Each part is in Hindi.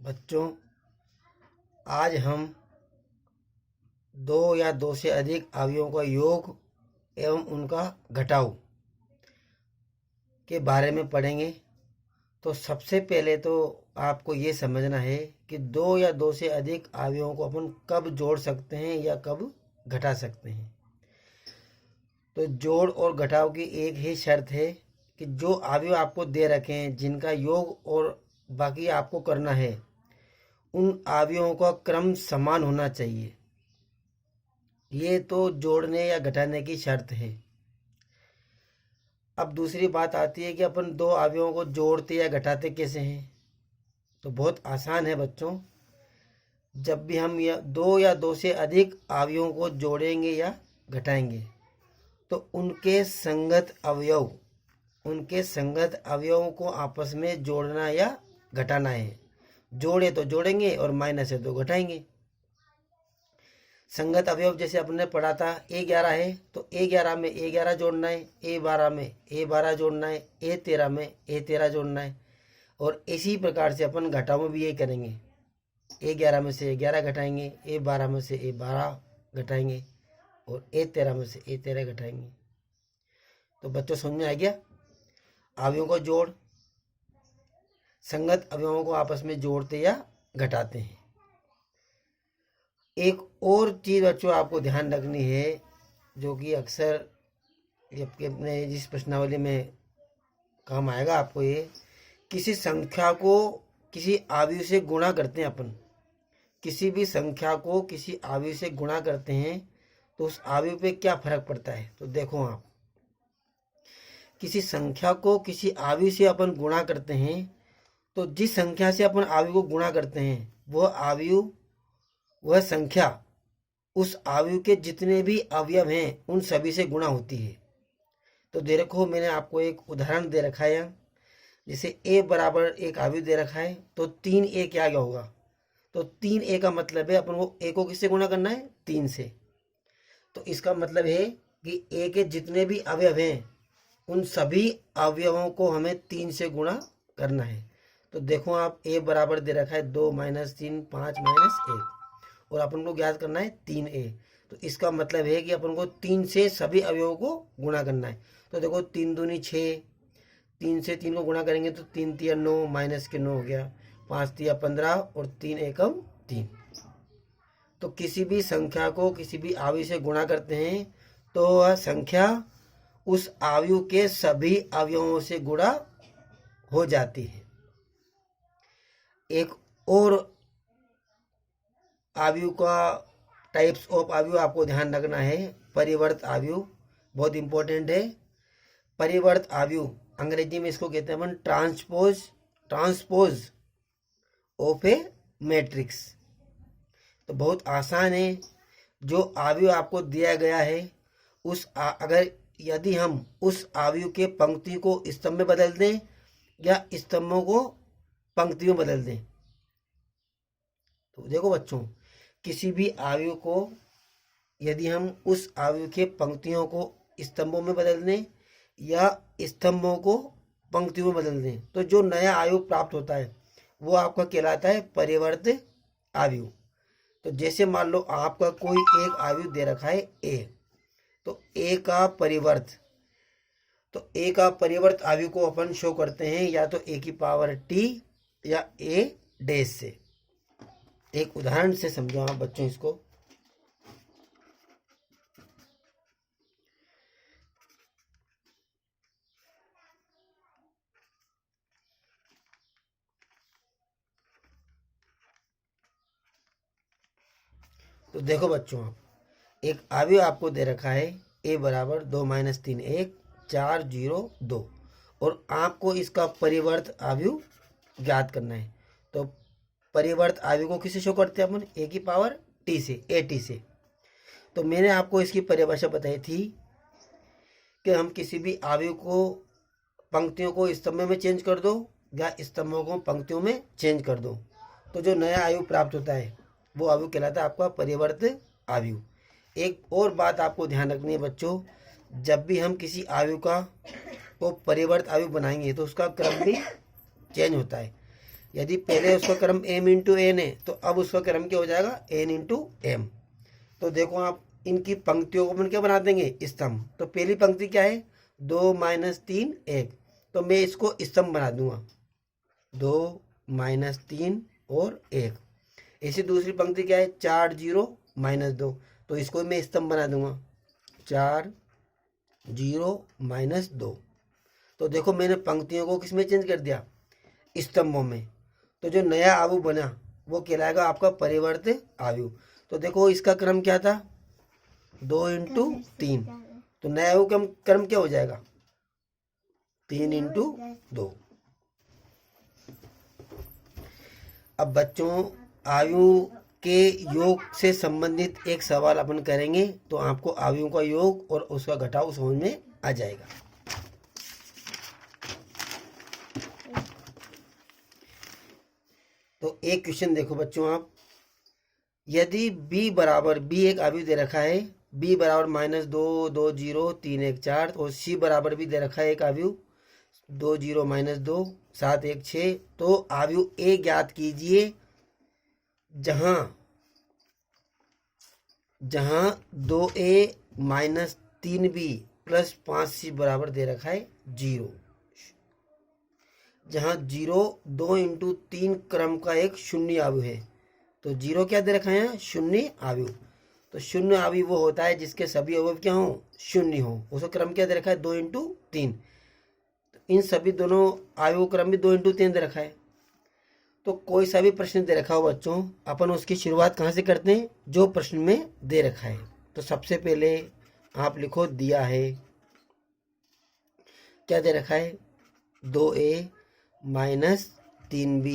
बच्चों, आज हम दो या दो से अधिक अवयवों का योग एवं उनका घटाव के बारे में पढ़ेंगे। तो सबसे पहले तो आपको ये समझना है कि दो या दो से अधिक अवयवों को अपन कब जोड़ सकते हैं या कब घटा सकते हैं। तो जोड़ और घटाव की एक ही शर्त है कि जो अवयव आपको दे रखे हैं, जिनका योग और बाकी आपको करना है, उन अवयवों का क्रम समान होना चाहिए। ये तो जोड़ने या घटाने की शर्त है। अब दूसरी बात आती है कि अपन दो अवयवों को जोड़ते या घटाते कैसे हैं। तो बहुत आसान है बच्चों। जब भी हम दो या दो से अधिक अवयवों को जोड़ेंगे या घटाएंगे तो उनके संगत अवयवों को आपस में जोड़ना या घटाना है। जोड़े तो जोड़ेंगे और माइनस है तो घटाएंगे। संगत अवयव जैसे अपने पढ़ा था A11 है तो A11 में A11 जोड़ना है, A12 में A12 जोड़ना है, A13 में A13 जोड़ना है। और इसी प्रकार से अपन घटाव में भी यही करेंगे। A11 में से A11 घटाएंगे, A12 में से A12 घटाएंगे और A13 में से A13 घटाएंगे। तो बच्चों समझ में आ गया। अवयवों को जोड़, संगत अवयवों को आपस में जोड़ते या घटाते हैं। एक और चीज़ बच्चों आपको ध्यान रखनी है, जो कि अक्सर अपने जिस प्रश्नावली में काम आएगा आपको, ये किसी संख्या को किसी अवयव से गुणा करते हैं अपन। किसी भी संख्या को किसी अवयव से गुणा करते हैं तो उस अवयव पे क्या फर्क पड़ता है। तो देखो, आप किसी संख्या को किसी अवयव से अपन गुणा करते हैं तो जिस संख्या से अपन अवयव को गुणा करते हैं वह संख्या उस अवयव के जितने भी अवयव हैं उन सभी से गुणा होती है। तो देखो, मैंने आपको एक उदाहरण दे रखा है। जैसे A बराबर एक अवयव दे रखा है तो 3A क्या होगा। तो 3A का मतलब है अपन को A को किससे गुणा करना है, 3 से। तो इसका मतलब है कि A के जितने भी अवयव हैं उन सभी अवयवों को हमें 3 से गुणा करना है। तो देखो, आप A बराबर दे रखा है 2 - 3 5 - 1 और अपन को ज्ञात करना है 3A। तो इसका मतलब है कि अपन को 3 से सभी अवयवों को गुणा करना है। तो देखो, 3 दूनी 6, 3 से 3 को गुणा करेंगे तो 3 तिया 9 माइनस के 9 हो गया, 5 तिया 15 और 3 एकम 3। तो किसी भी संख्या को किसी भी अवयव से गुणा करते हैं तो वह संख्या उस अवयव के सभी अवयवों से गुणा हो जाती है। एक और अवयव का टाइप्स ऑफ अवयव आपको ध्यान रखना है, परिवर्त अवयव। बहुत इंपॉर्टेंट है। परिवर्त अवयव अंग्रेजी में इसको कहते हैं अपन ट्रांसपोज ऑफ ए मैट्रिक्स। तो बहुत आसान है। जो अवयव आपको दिया गया है यदि हम उस अवयव के पंक्ति को स्तंभ में बदल दें या स्तंभों को पंक्ति में बदल दें। तो देखो बच्चों, किसी भी अवयव को यदि हम उस अवयव के पंक्तियों को स्तंभों में बदल दें या स्तंभों को पंक्तियों में बदल दें तो जो नया अवयव प्राप्त होता है वो आपका कहलाता है परिवर्त अवयव। तो जैसे मान लो आपका कोई एक अवयव दे रखा है A, तो A का परिवर्त अवयव को अपन शो करते हैं या तो A की पावर T या A डैश से। एक उदाहरण से समझो आप बच्चों इसको। तो देखो बच्चों, आप एक अवयव आपको दे रखा है A बराबर 2 - 3 1 4 0 2 और आपको इसका परिवर्त अवयव ज्ञात करना है। तो परिवर्त अवयव को किससे शो करते हैं अपन, A की पावर T से, AT से। तो मैंने आपको इसकी परिभाषा बताई थी कि हम किसी भी अवयव को पंक्तियों को स्तंभ में चेंज कर दो या स्तंभों को पंक्तियों में चेंज कर दो तो जो नया अवयव प्राप्त होता है वो अवयव कहलाता है आपका परिवर्त अवयव। एक और बात आपको ध्यान रखनी है बच्चों, जब भी हम किसी अवयव को परिवर्त अवयव बनाएंगे तो उसका क्रम भी चेंज होता है। यदि पहले उसका क्रम m इंटू एन है तो अब उसका क्रम क्या हो जाएगा n इंटू एम। तो देखो आप इनकी पंक्तियों को अपन क्या बना देंगे स्तंभ। तो पहली पंक्ति क्या है 2 माइनस 3 1, तो मैं इसको स्तंभ बना दूंगा 2 माइनस 3 और 1। ऐसी दूसरी पंक्ति क्या है 4 0 माइनस 2, तो इसको मैं स्तंभ बना दूंगा 4 0 माइनस 2। तो देखो मैंने पंक्तियों को किस में चेंज कर दिया स्तंभों में। तो जो नया आयु बना वो कहलाएगा आपका परिवर्तित आयु। तो देखो इसका क्रम क्या था 2 इंटू 3, तो नया आयु का क्रम क्या हो जाएगा 3 इंटू 2। अब बच्चों आयु के योग से संबंधित एक सवाल अपन करेंगे, तो आपको आयुओं का योग और उसका घटाव समझ में आ जाएगा। तो एक क्वेश्चन देखो बच्चों आप, यदि b बराबर b एक आयु दे रखा है b बराबर -2 2 0 3 1 4 और c बराबर भी दे रखा है एक आयु 2 0 -2 7 1 6, तो आयु a ज्ञात कीजिए जहां 2a minus 3b plus 5c बराबर दे रखा है 0, जहां 0 2 इंटू 3 क्रम का एक शून्य आयु है। तो 0 क्या दे रखा है शून्य आयु। तो शून्य आयु वो होता है जिसके सभी अवयव क्या हो शून्य हो, उसका क्रम क्या दे रखा है 2 इंटू 3। इन सभी दोनों आयु क्रम भी 2 इंटू 3 दे रखा है। तो कोई सा भी प्रश्न दे रखा हो बच्चों, अपन उसकी शुरुआत कहाँ से करते हैं जो प्रश्न में दे रखा है। तो सबसे पहले आप लिखो दिया है, क्या दे रखा है 2a minus 3b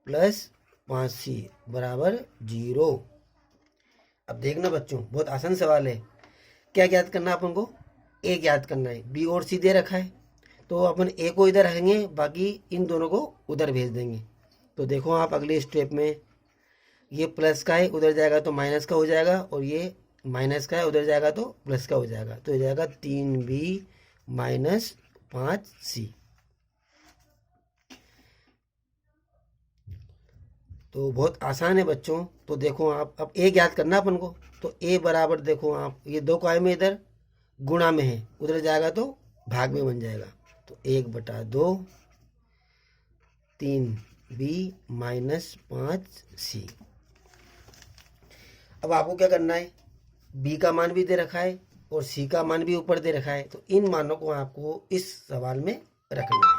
plus 5c बराबर 0। अब देखना बच्चों बहुत आसान सवाल है, क्या ज्ञात करना अपन को a ज्ञात करना है। b और c दे रखा है तो अपन a को इधर रखेंगे, बाकी इन दोनों को उधर भेज देंगे। तो देखो आप अगले स्टेप में ये प्लस का है उधर जाएगा तो माइनस का हो जाएगा, और ये माइनस का है उधर जाएगा तो प्लस का हो जाएगा। तो हो जाएगा 3b माइनस 5c। तो बहुत आसान है बच्चों। तो देखो आप अब a ज्ञात करना अपन को, तो a बराबर देखो आप ये 2 काय में इधर गुणा में है उधर जाएगा तो भाग में बन जाएगा। तो 1/2 3b माइनस 5c। अब आपको क्या करना है b का मान भी दे रखा है और c का मान भी ऊपर दे रखा है, तो इन मानों को आपको इस सवाल में रखना है।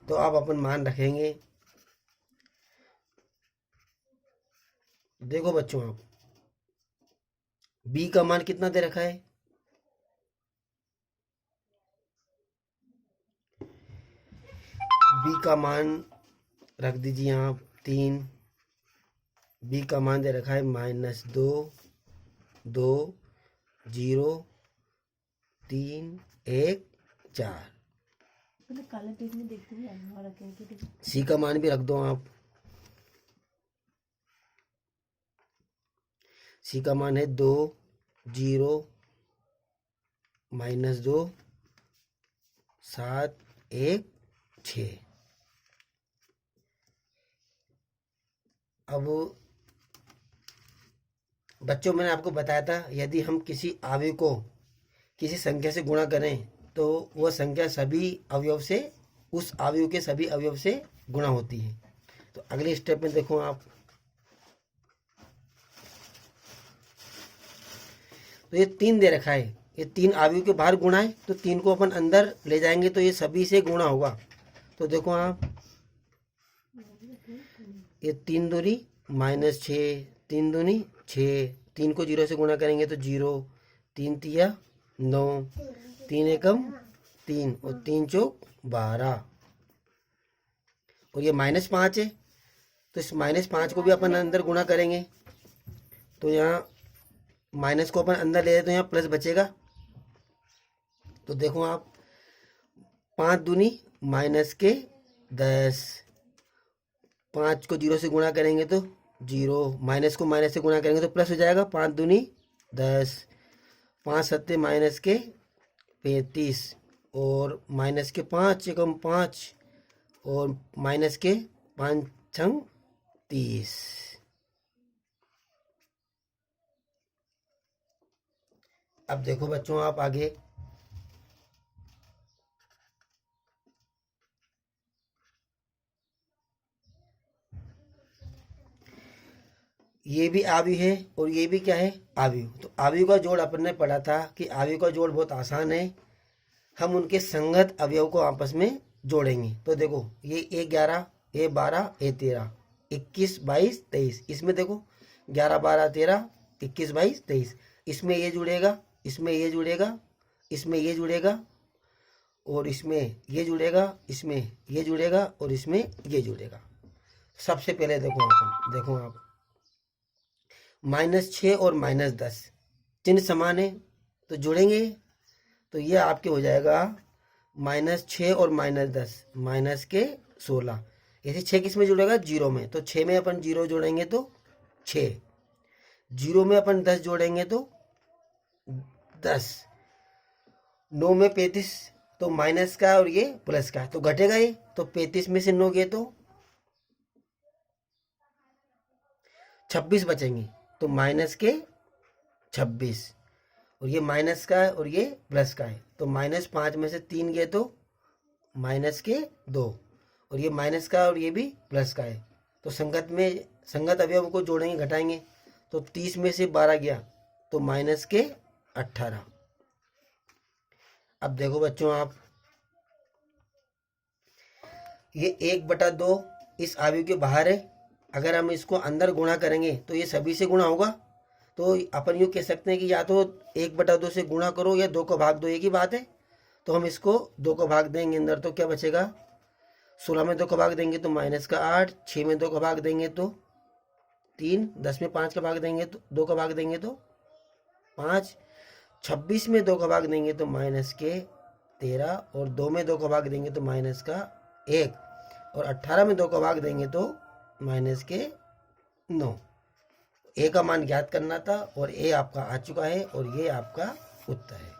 तो आप अपन मान रखेंगे, देखो बच्चों आप b का मान कितना दे रखा है b का मान रख दीजिए आप 3, b का मान दे रखा है -2 2 0 3 1 4। c का मान भी रख दो आप, c का मान है 2 0 -2 7 1 6। अब बच्चों मैंने आपको बताया था यदि हम किसी अवयव को किसी संख्या से गुणा करें तो वह संख्या सभी अवयव से उस अवयव के सभी अवयव से गुणा होती है। तो अगले स्टेप में देखो आप, तो ये 3 दे रखा है, ये 3 अवयव के बाहर गुणा है तो 3 को अपन अंदर ले जाएंगे तो ये सभी से गुणा होगा। तो देखो आप ये 3 दूनी -6 3 दूनी 6, 3 को 0 से गुणा करेंगे तो 0, 3 तिया 9, 3 एकम 3 और 3 चौक 12, और ये -5 है तो इस -5 को भी अपन अंदर गुणा करेंगे। तो यहाँ माइनस को अपन अंदर ले जाए तो यहाँ प्लस बचेगा। तो देखो आप 5 दूनी -10, 5 को 0 से गुणा करेंगे तो 0, माइनस को माइनस से गुणा करेंगे तो प्लस हो जाएगा 5 दूनी 10, 5 सत्ते -35 और -5 एकम 5 और माइनस के 5 छंग 30। अब देखो बच्चों आप आगे, ये भी आव्यूह है और ये भी क्या है, आव्यूह। तो आव्यूह का जोड़ अपन ने पढ़ा था कि आव्यूह का जोड़ बहुत आसान है, हम उनके संगत अवयव को आपस में जोड़ेंगे। तो देखो ये A11 A12 A13 21 22 23, इसमें देखो 11 12 13 21 22 23, इसमें ये जुड़ेगा, इसमें ये जुड़ेगा, इसमें ये जुड़ेगा और इसमें ये जुड़ेगा, इसमें ये जुड़ेगा और इसमें ये जुड़ेगा। सबसे पहले देखो आप -6 और -10 चिन्ह समान है तो जुड़ेंगे, तो ये आपके हो जाएगा -6 और -10 माइनस के 16। ऐसे 6 किस में जुड़ेगा, 0 में, तो 6 में अपन 0 जोड़ेंगे तो 6, 0 में अपन 10 जोड़ेंगे तो 10, 9 में 35 तो माइनस का और ये प्लस का, तो घटेगा ये, तो 35 में से 9 गए तो 26 बचेंगे, तो माइनस के 26, और ये माइनस का है और ये प्लस का है, तो -5 में से 3 गए तो माइनस के 2, और ये माइनस का और ये भी प्लस का है, तो संगत अवयव को जोड़ेंगे घटाएंगे, तो 30 में से 12 गया तो माइनस के 18। अब देखो बच्चों आप, ये 1/2 इस आव्यूह के बाहर है, अगर हम इसको अंदर गुणा करेंगे तो ये सभी से गुणा होगा, तो अपन यूँ कह सकते हैं कि या तो 1/2 से गुणा करो या 2 को भाग दो, एक ही बात है। तो हम इसको 2 को भाग देंगे अंदर, तो क्या बचेगा, 16 में 2 को भाग देंगे तो माइनस का 8, 6 में 2 को भाग देंगे तो 3, 10 में 5 का भाग देंगे तो 2 का भाग देंगे तो 5, 26 में 2 का भाग देंगे तो माइनस के 13, और 2 में 2 का भाग देंगे तो माइनस का 1, और 18 में 2 का भाग देंगे तो माइनस के 9। ए का मान ज्ञात करना था और ए आपका आ चुका है और ये आपका उत्तर है।